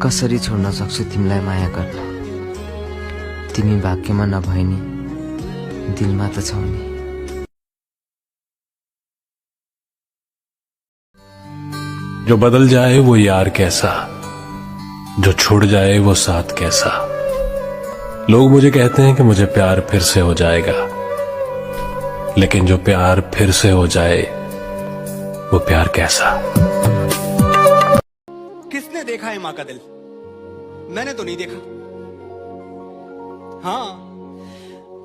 कसरी छोड्न सक्छु तिमीलाई माया गर्न। तिमी भाग्यमा नभए नि दिलमा त छौ नि। जो बदल जाए वो यार कैसा, जो छुड़ जाए वो साथ कैसा। लोग मुझे कहते हैं कि मुझे प्यार फिर से हो जाएगा, लेकिन जो प्यार फिर से हो जाए वो प्यार कैसा। किसने देखा है माँ का दिल? मैंने तो नहीं देखा। हाँ,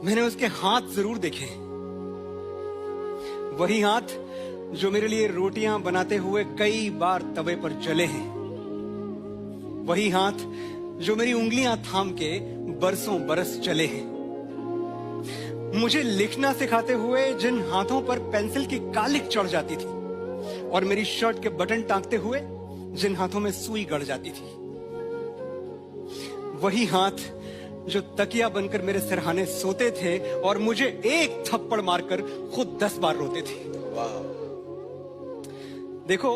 मैंने उसके हाथ जरूर देखे। वही हाथ जो मेरे लिए रोटियां बनाते हुए कई बार तवे पर जले हैं। वही हाथ जो मेरी उंगलियां थाम के बरसों बरस चले हैं। मुझे लिखना सिखाते हुए जिन हाथों पर पेंसिल की कालिक चढ़ जाती थी और मेरी शर्ट के बटन टांगते हुए जिन हाथों में सुई गड़ जाती थी। वही हाथ जो तकिया बनकर मेरे सिरहाने सोते थे और मुझे एक थप्पड़ मारकर खुद 10 बार रोते थे। देखो,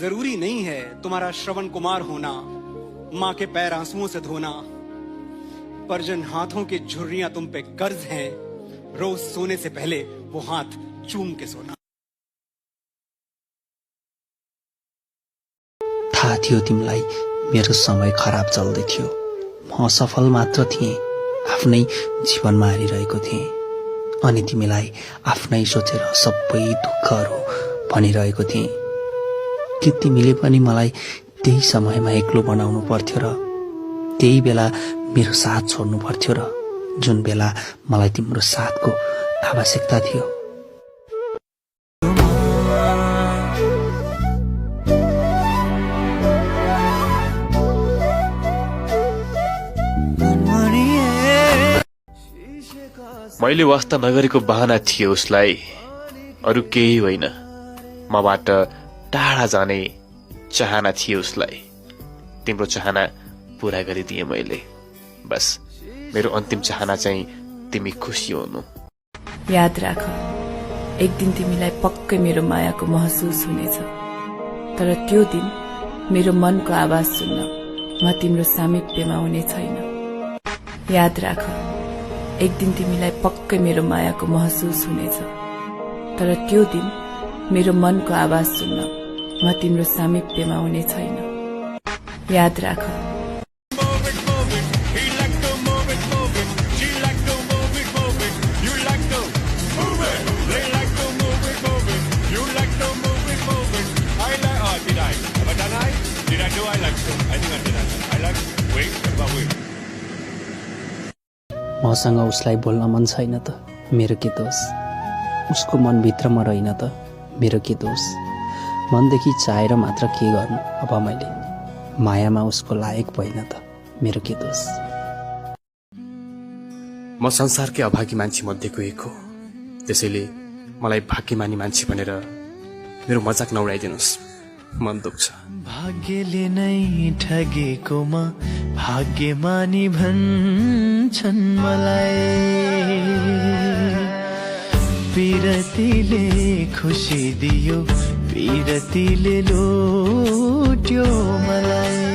जरूरी नहीं है तुम्हारा श्रवण कुमार होना, मां के पैर आंसुओं से धोना, पर जिन हाथों की झुर्रियां तुम पे कर्ज हैं, रोज सोने से पहले वो हाथ चूम के सोना। थाहा थियो तिमीलाई मेरो समय खराब चल्दै थियो। म असफल मात्र थिएँ, आफ्नै जीवनमा हारिरहेको थिएँ। अनि तिमीलाई आफ्नै सोचेर सबै दुःखहरू भनिरहेको थिएँ कि तिमीले पनि मलाई त्यही समयमा एक्लो बनाउनु पर्थ्यो र त्यही बेला मेरो साथ छोड्नु पर्थ्यो र जुन बेला मलाई तिम्रो साथको आवश्यकता थियो। मैले वास्ता नगरेको बहाना थियो उसलाई, अरू केही होइन। मबाट टाढा जाने चाहना थियो उसलाई। तिम्रो चाहना पूरा गरिदिए मैले। बस मेरो अन्तिम चाहना चाहिँ तिमी खुसी हुनु। याद राख, एक दिन तिमीलाई पक्कै मेरो मायाको महसुस हुनेछ। तर त्यो दिन मेरो मनको आवाज सुन्न म तिम्रो सामिप्यमा हुने छैन। याद राख, एक दिन तिमीलाई पक्कै मेरो मायाको महसुस हुनेछ। तर त्यो दिन मेरो मनको आवाज सुन्न म तिम्रो सामिप्यमा हुने छैन। याद राख। मसँग उसलाई बोल्न मन छैन त मेरो के दोष? उसको मनभित्रमा रहेन त मेरो के दोष? मनदेखि चाहेर मात्र के गर्नु अब मैले? मायामा उसको लायक भइन त मेरो के दोष? म संसारकै अभागी मान्छे मध्येको एक हो, त्यसैले मलाई भाग्यमानी मान्छे भनेर मेरो मजाक नउडाइदिनुस्, मन दुख्छ। भाग्यले नै ठगेको म भाग्यमानी भन्छन् मलाई। पिरतीले खुसी दियो, पिरतीले लुट्यो मलाई।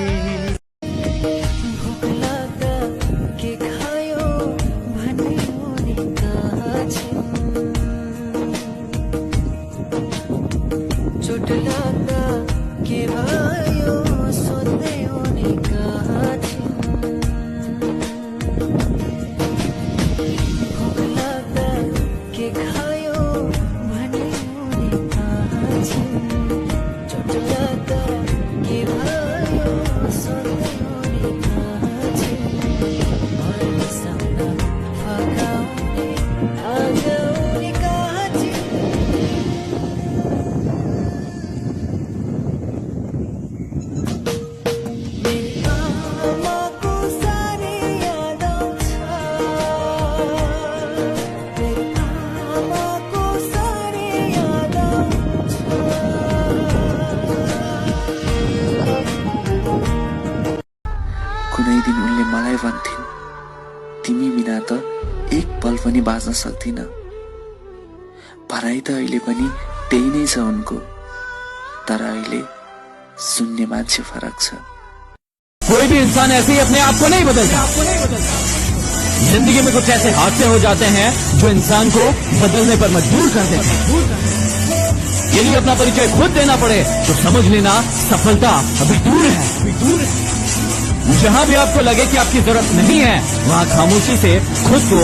कुनै दिन उनले मलाई भन्थिन्, तिमी बिना त एक पल पनि बाँच्न सक्दिन। भनाइ त अहिले पनि त्यही नै छ उनको, तर अहिले सुन्ने मान्छे फरक छ। कोई भी इंसान ऐसे ही अपने आप को नहीं बदलता। जिंदगी में कुछ ऐसे हादसे हो जाते हैं जो इंसान को बदलने पर मजबूर कर देते हैं। यदि अपना परिचय खुद देना पड़े तो समझ लेना सफलता अभी दूर है। जहां भी आपको लगे कि आपकी जरूरत नहीं है, वहां खामोशी से खुद को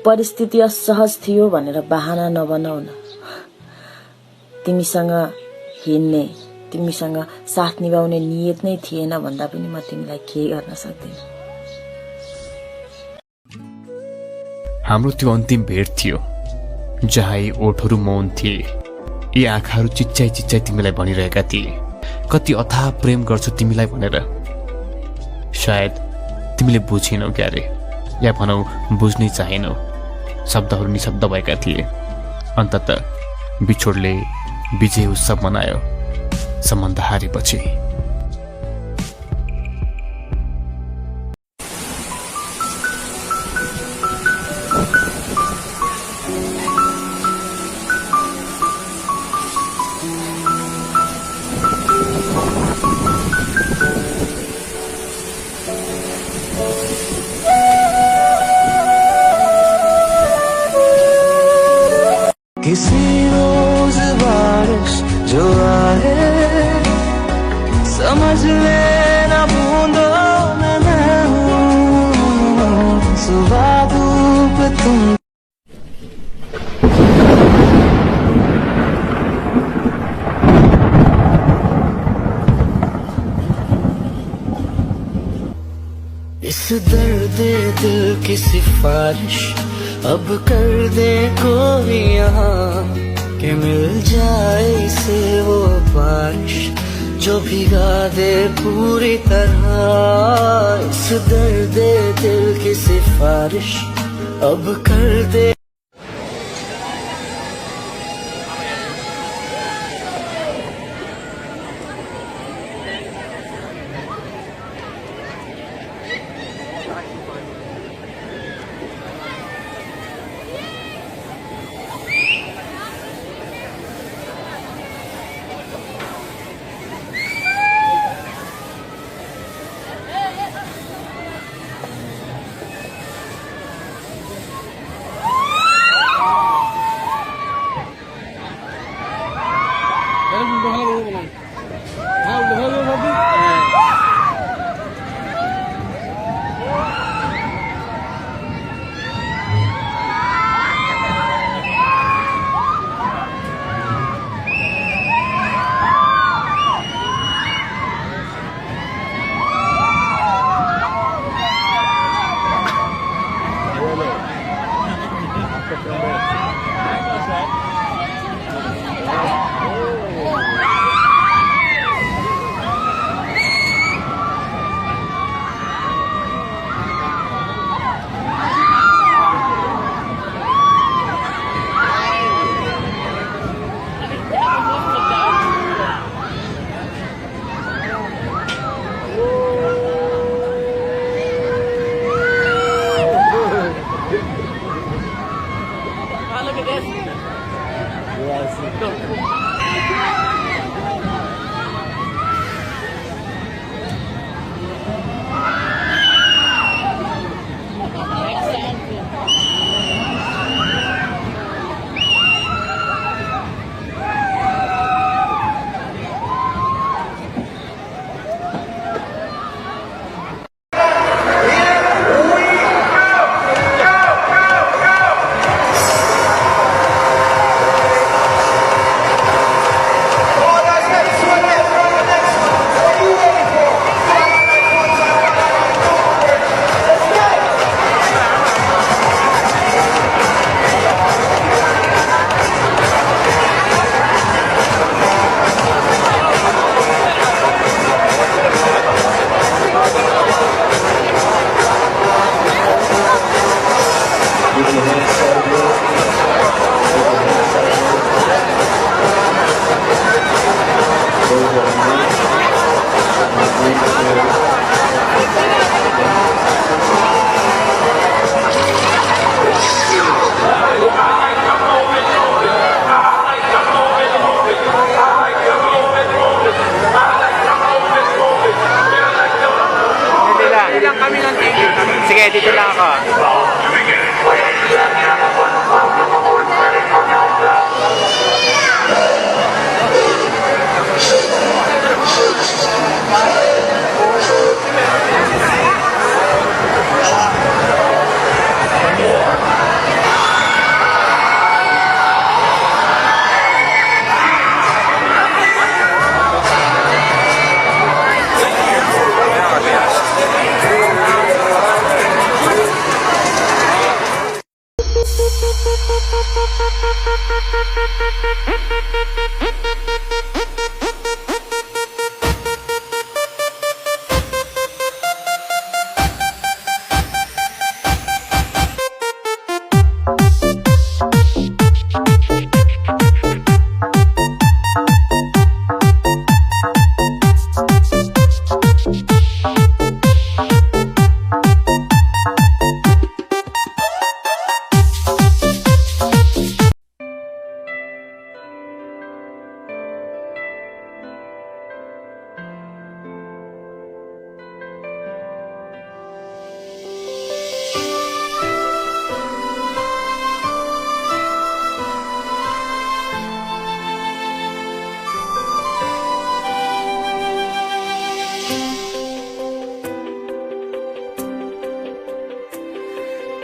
परिस्थिति असहज थियो भनेर बहाना नबनाऊ न। तिमीसँग हिँड्ने, तिमीसँग साथ निभाउने नियत नै थिएन भन्दा पनि म तिमीलाई के गर्न सक्दिन। हाम्रो त्यो अन्तिम भेट थियो जहाँ यी ओठहरू मौन थिए, यी आँखाहरू चिच्चाइ चिच्चाइ तिमीलाई भनिरहेका थिए कति अथाह प्रेम गर्छु तिमीलाई भनेर। सायद तिमीले बुझेनौ क्यारे, या भनौ बुझ्नै चाहेनौ। शब्दहरू निशब्द भएका थिए। अन्ततः बिछोडले विजय उत्सव मनायो सम्बन्ध हारेपछि। किसी रोज बारिश जो आए समझ लेना बूंदों में मैं हूँ, सुबह धूप तुम। इस दर्द दिल की सिफारिश अब कर दे कोई यहाँ, कि मिल जाए इसे वो बारिश जो भिगा दे पूरी तरह। इस दर्द दिल की सिफारिश अब कर they. Sige, dito lang ako.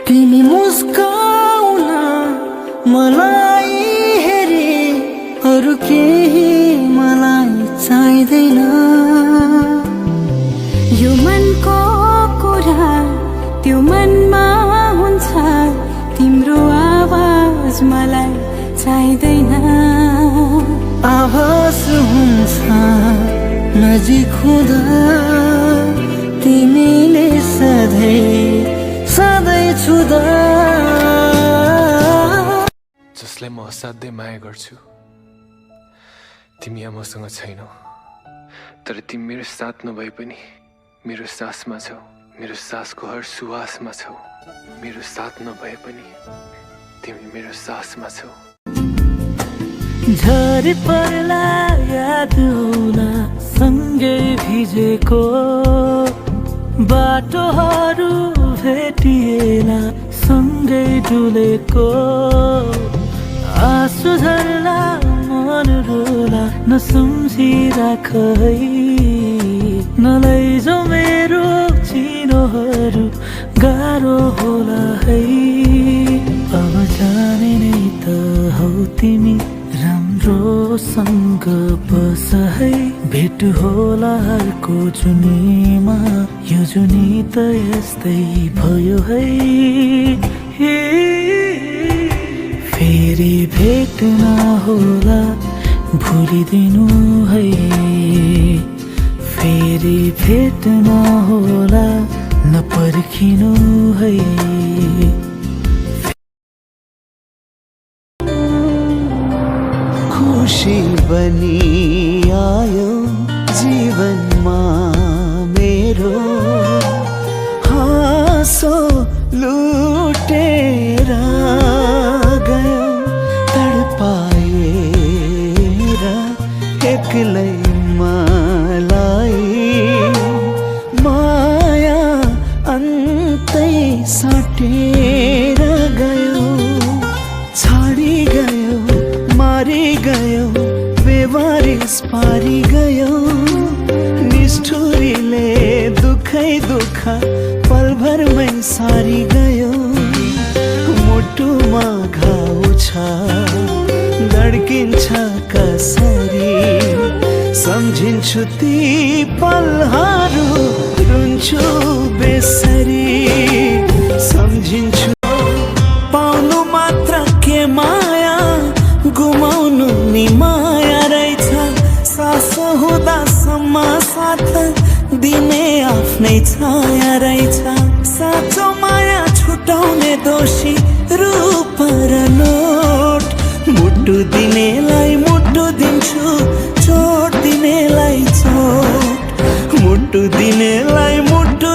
तिमी मुस्काउन मलाई हेरी अरू केही मलाई चाहिँदैन यो मनको कुरा त्यो मनमा हुन्छ तिम्रो आवाज मलाई चाहिँदैन आभास हुन्छ नजिक हुँदा तिमीले सधैँ छुँदा जसलाई म असाध्यै माया गर्छु तिमी यहाँ मसँग छैनौ तर तिमी मेरो साथ नभए पनि मेरो सासमा छौ मेरो सासको हर सुवासमा छौ मेरो साथ नभए पनि तिमी मेरो सासमा छौ झरी पर्ला याद आउला सँगै भिजेको बाटोहरू भेटिएला सँगै डुलेको आँसु झर्ला मन रोला नसम्झिराख है नलैजौ मेरो चिनोहरू गाह्रो होला है अब जाने नै त हौ तिमी राम्रोसँग बस है भेट होला अर्को जुनीमा यो जुनी त यस्तै भयो है फेरि भेट नहोला भुलिदिनु है फेरि भेट नहोला नपर्खिनु है खुशी बनी आयो जीवनमा मेरो हाँसो लुटेर गयो तडपाएर एक्लै मलाई माया अन्तै साटेर गयो छाडी गयो मारी गयो बेवारिस पारी गयो निष्ठुरीले दुखै दुख पलभरमै सारी गयो मुटुमा घाउ छ धड्किन्छ कसरी सम्झिन्छु ती पलहरू रुन्छु बेसरी सम्झिन्छु पाउनु मात्र के माया गुमाउनु नि माया रहेछ सास हुँदासम्म साथ दिने आफ्नै छाया रहेछ साँचो माया छुटाउने दोषी रूप र नोट मुटु दिनेलाई मुटु दिन्छु चोट दिनेलाई चोट मुटु मुटु दिनेलाई मुटु